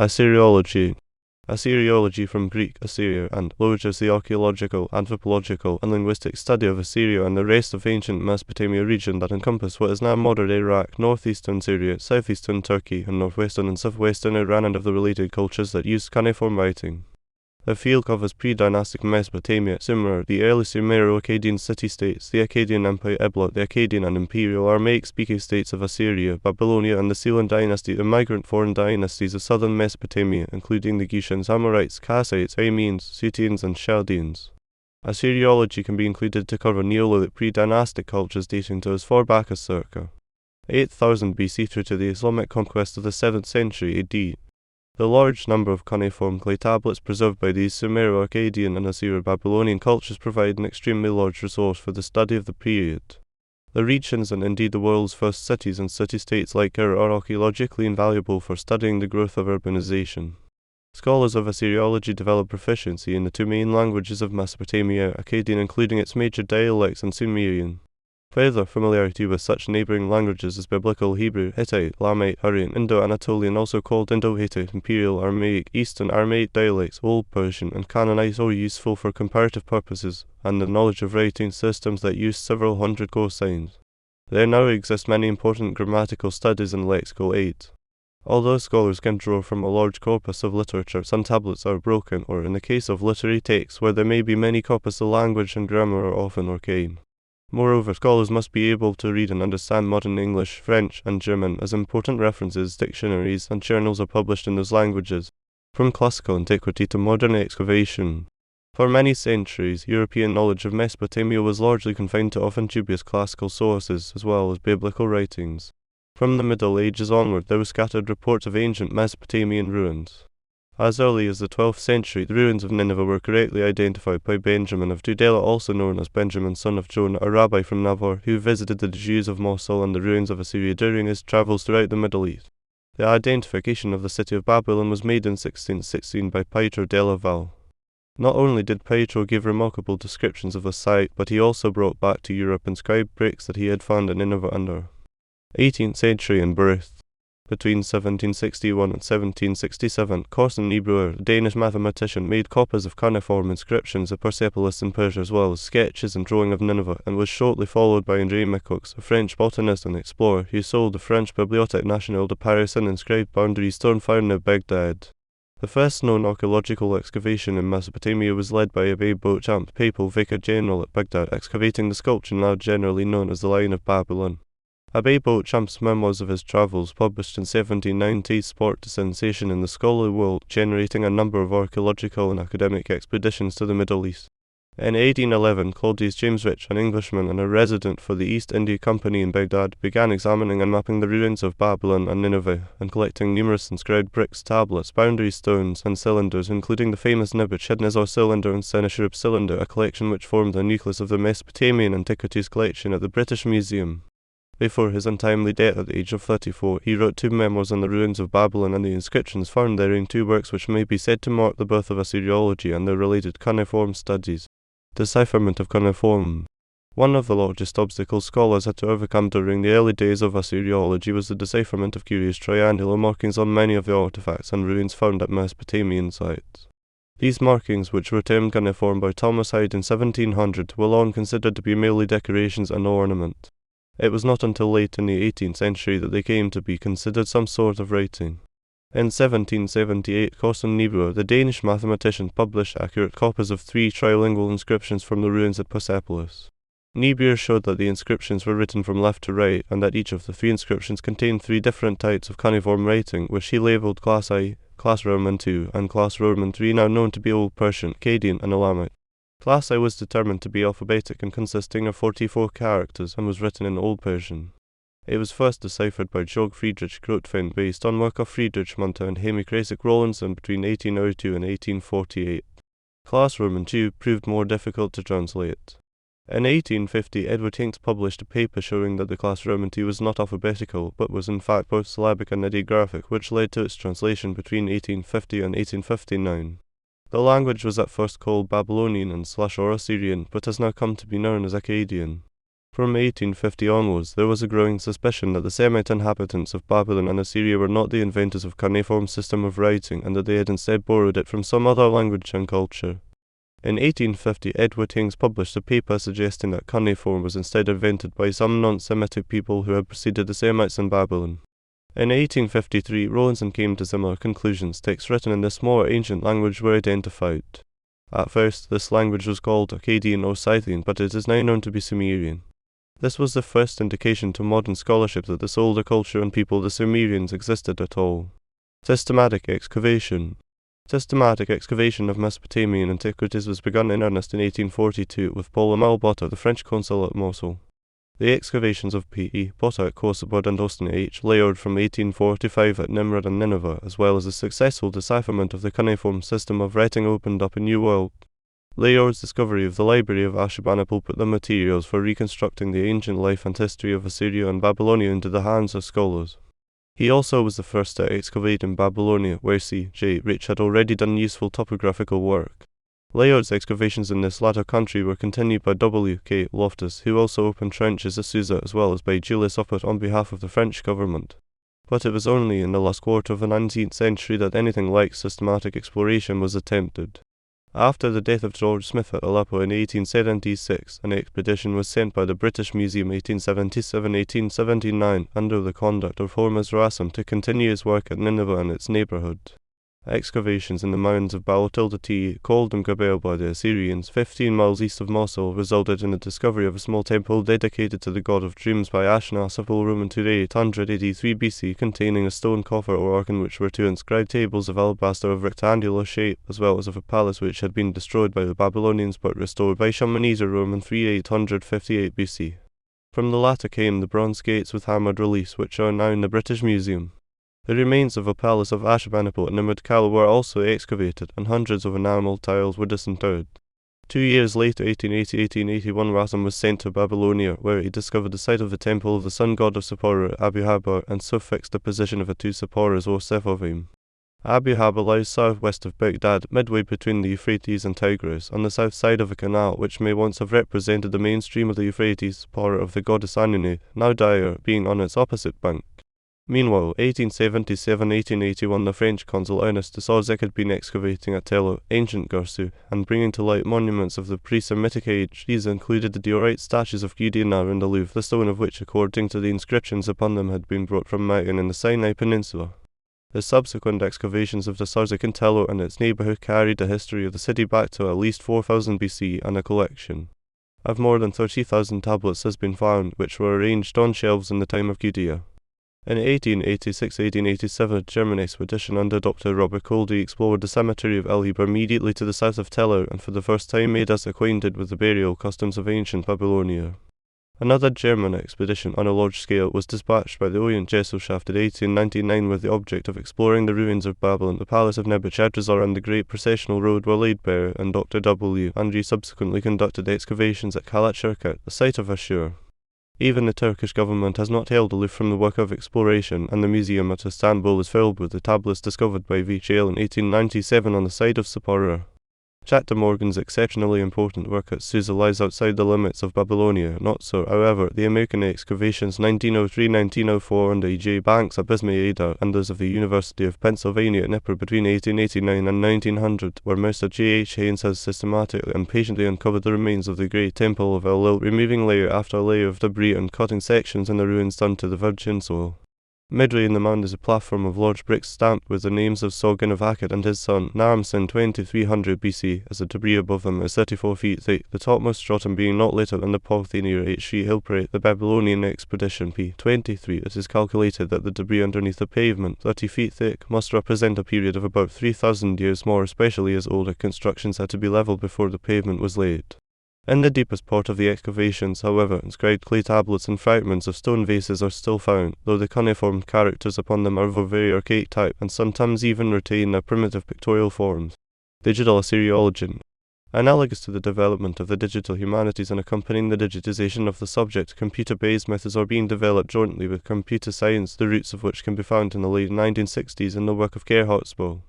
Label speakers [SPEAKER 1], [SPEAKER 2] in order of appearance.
[SPEAKER 1] Assyriology. Assyriology from Greek Assyria and logia is the archaeological, anthropological, and linguistic study of Assyria and the rest of ancient Mesopotamia region that encompass what is now modern Iraq, northeastern Syria, southeastern Turkey, and northwestern and southwestern Iran and of the related cultures that used cuneiform writing. The field covers Pre Dynastic Mesopotamia, Sumer, the early Sumero-Akkadian city-states, the Akkadian Empire Ebla, the Akkadian and Imperial Aramaic speaking states of Assyria, Babylonia, and the Sealand Dynasty, the migrant foreign dynasties of southern Mesopotamia, including the Gutians, Amorites, Kassites, Arameans, Suteans, and Chaldeans. Assyriology can be included to cover Neolithic pre-dynastic cultures dating to as far back as circa 8000 BC through to the Islamic Conquest of the 7th century AD. The large number of cuneiform clay tablets preserved by these Sumero-Akkadian and Assyro-Babylonian cultures provide an extremely large resource for the study of the period. The regions and indeed the world's first cities and city-states like are archaeologically invaluable for studying the growth of urbanization. Scholars of Assyriology develop proficiency in the two main languages of Mesopotamia, Akkadian including its major dialects and Sumerian. Further familiarity with such neighboring languages as Biblical Hebrew, Hittite, Lamite, Hurrian, Indo-Anatolian, also called Indo-Hittite, Imperial Aramaic, Eastern Aramaic dialects, Old Persian, and Canaanite are useful for comparative purposes, and the knowledge of writing systems that use several hundred cosigns. There now exist many important grammatical studies and lexical aids. Although scholars can draw from a large corpus of literature, some tablets are broken, or in the case of literary texts where there may be many copies, the language and grammar are often archaic. Moreover, scholars must be able to read and understand modern English, French, and German, as important references, dictionaries, and journals are published in those languages, from classical antiquity to modern excavation. For many centuries, European knowledge of Mesopotamia was largely confined to often dubious classical sources, as well as biblical writings. From the Middle Ages onward, there were scattered reports of ancient Mesopotamian ruins. As early as the 12th century, the ruins of Nineveh were correctly identified by Benjamin of Tudela, also known as Benjamin son of Jonah, a rabbi from Navarre, who visited the Jews of Mosul and the ruins of Assyria during his travels throughout the Middle East. The identification of the city of Babylon was made in 1616 by Pietro della Valle. Not only did Pietro give remarkable descriptions of the site, but he also brought back to Europe inscribed bricks that he had found in Nineveh under 18th century in birth. Between 1761 and 1767, Corson Niebuhr, a Danish mathematician, made copies of cuneiform inscriptions of Persepolis in Persia as well as sketches and drawing of Nineveh, and was shortly followed by André Micoux, a French botanist and explorer, who sold the French Bibliothèque Nationale de Paris and inscribed boundary stone found near Baghdad. The first known archaeological excavation in Mesopotamia was led by Abbé Beauchamp, papal vicar general at Baghdad, excavating the sculpture now generally known as the Lion of Babylon. Abbé Beauchamp's memoirs of his travels, published in 1790, sparked a sensation in the scholarly world, generating a number of archaeological and academic expeditions to the Middle East. In 1811, Claudius James Rich, an Englishman and a resident for the East India Company in Baghdad, began examining and mapping the ruins of Babylon and Nineveh, and collecting numerous inscribed bricks, tablets, boundary stones, and cylinders, including the famous Nebuchadnezzar cylinder and Sennacherib cylinder, a collection which formed the nucleus of the Mesopotamian Antiquities collection at the British Museum. Before his untimely death at the age of 34, he wrote two memoirs on the ruins of Babylon and the inscriptions found therein, two works which may be said to mark the birth of Assyriology and their related cuneiform studies. Decipherment of cuneiform. One of the largest obstacles scholars had to overcome during the early days of Assyriology was the decipherment of curious triangular markings on many of the artifacts and ruins found at Mesopotamian sites. These markings, which were termed cuneiform by Thomas Hyde in 1700, were long considered to be merely decorations and ornament. It was not until late in the 18th century that they came to be considered some sort of writing. In 1778, Corson Niebuhr, the Danish mathematician, published accurate copies of 3 trilingual inscriptions from the ruins at Persepolis. Niebuhr showed that the inscriptions were written from left to right, and that each of the 3 inscriptions contained 3 different types of cuneiform writing, which he labelled Class I, Class Roman II, and Class Roman III, now known to be Old Persian, Akkadian, and Elamite. Class I was determined to be alphabetic and consisting of 44 characters, and was written in Old Persian. It was first deciphered by Georg Friedrich Grotefend based on work of Friedrich Munter and Hemi Krasik Rawlinson between 1802 and 1848. Class Roman II proved more difficult to translate. In 1850, Edward Hincks published a paper showing that the Class Roman II was not alphabetical, but was in fact both syllabic and ideographic, which led to its translation between 1850 and 1859. The language was at first called Babylonian and / or Assyrian, but has now come to be known as Akkadian. From 1850 onwards, there was a growing suspicion that the Semite inhabitants of Babylon and Assyria were not the inventors of cuneiform system of writing, and that they had instead borrowed it from some other language and culture. In 1850, Edward Hings published a paper suggesting that cuneiform was instead invented by some non-Semitic people who had preceded the Semites in Babylon. In 1853, Rawlinson came to similar conclusions. Texts written in this more ancient language were identified. At first, this language was called Akkadian or Scythian, but it is now known to be Sumerian. This was the first indication to modern scholarship that this older culture and people, the Sumerians, existed at all. Systematic excavation. Systematic excavation of Mesopotamian antiquities was begun in earnest in 1842 with Paul Emile Botta, the French consul at Mosul. The excavations of P.E. Botta at Kosovo and Austin H. Layard from 1845 at Nimrud and Nineveh, as well as the successful decipherment of the cuneiform system of writing, opened up a new world. Layard's discovery of the library of Ashurbanipal put the materials for reconstructing the ancient life and history of Assyria and Babylonia into the hands of scholars. He also was the first to excavate in Babylonia, where C.J. Rich had already done useful topographical work. Layard's excavations in this latter country were continued by W.K. Loftus, who also opened trenches at Susa, as well as by Julius Oppert on behalf of the French government. But it was only in the last quarter of the 19th century that anything like systematic exploration was attempted. After the death of George Smith at Aleppo in 1876, an expedition was sent by the British Museum 1877-1879 under the conduct of Hormuz Rassam to continue his work at Nineveh and its neighbourhood. Excavations in the mountains of Baal-Tilda called Gabel by the Assyrians, 15 miles east of Mosul, resulted in the discovery of a small temple dedicated to the god of dreams by Ashurnasirpal Ture 883 BC, containing a stone coffer or ark in which were two inscribed tables of alabaster of rectangular shape, as well as of a palace which had been destroyed by the Babylonians but restored by Shalmaneser in 3858 BC. From the latter came the bronze gates with hammered reliefs, which are now in the British Museum. The remains of a palace of Ashurbanipal at Nimrud Kala were also excavated, and hundreds of enamel tiles were disinterred. 2 years later, 1880-1881, Rassam was sent to Babylonia, where he discovered the site of the temple of the sun god of Sippara, Abu-Habar, and so fixed the position of the two Sipparas or Sepharvaim. Abu-Habar lies southwest of Baghdad, midway between the Euphrates and Tigris, on the south side of a canal which may once have represented the main stream of the Euphrates, Sippara of the goddess Anune, now dire, being on its opposite bank. Meanwhile, 1877-1881, the French consul Ernest de Sauzec had been excavating at Tello, ancient Gursu, and bringing to light monuments of the pre-Semitic age. These included the diorite statues of Gutians in the Louvre, the stone of which, according to the inscriptions upon them, had been brought from Magan in the Sinai Peninsula. The subsequent excavations of the Sauzec in Tello and its neighbourhood carried the history of the city back to at least 4000 BC, and a collection of more than 30,000 tablets has been found, which were arranged on shelves in the time of Gudea. In 1886-1887, a German expedition under Dr. Robert Coldy explored the cemetery of El Heber immediately to the south of Tello, and for the first time made us acquainted with the burial customs of ancient Babylonia. Another German expedition on a large scale was dispatched by the Orientgesellschaft in 1899 with the object of exploring the ruins of Babylon. The palace of Nebuchadnezzar and the great processional road were laid bare, and Dr. W. Andrew subsequently conducted excavations at Kalat, the site of Ashur. Even the Turkish government has not held aloof from the work of exploration, and the museum at Istanbul is filled with the tablets discovered by Vichel in 1897 on the site of Sippara. Jack de Morgan's exceptionally important work at Susa lies outside the limits of Babylonia. Not so, however, the American excavations 1903-1904 on the E.J. Banks at Bismay-Ada and those of the University of Pennsylvania at Nipper between 1889 and 1900, where Mr. J.H. Haynes has systematically and patiently uncovered the remains of the great temple of El-Lil, removing layer after layer of debris and cutting sections in the ruins done to the virgin soil. Midway in the mound is a platform of large bricks stamped with the names of Sargon of Akkad and his son, Naram-Sin 2300 BC, as the debris above them is 34 feet thick, the topmost stratum being not later than the Parthenier H.C. Hilpray. The Babylonian expedition P-23, it is calculated that the debris underneath the pavement, 30 feet thick, must represent a period of about 3,000 years more, especially as older constructions had to be levelled before the pavement was laid. In the deepest part of the excavations, however, inscribed clay tablets and fragments of stone vases are still found, though the cuneiform characters upon them are of a very archaic type, and sometimes even retain their primitive pictorial forms. Digital Assyriology. Analogous to the development of the digital humanities and accompanying the digitization of the subject, computer-based methods are being developed jointly with computer science, the roots of which can be found in the late 1960s in the work of Gerhard Spohl.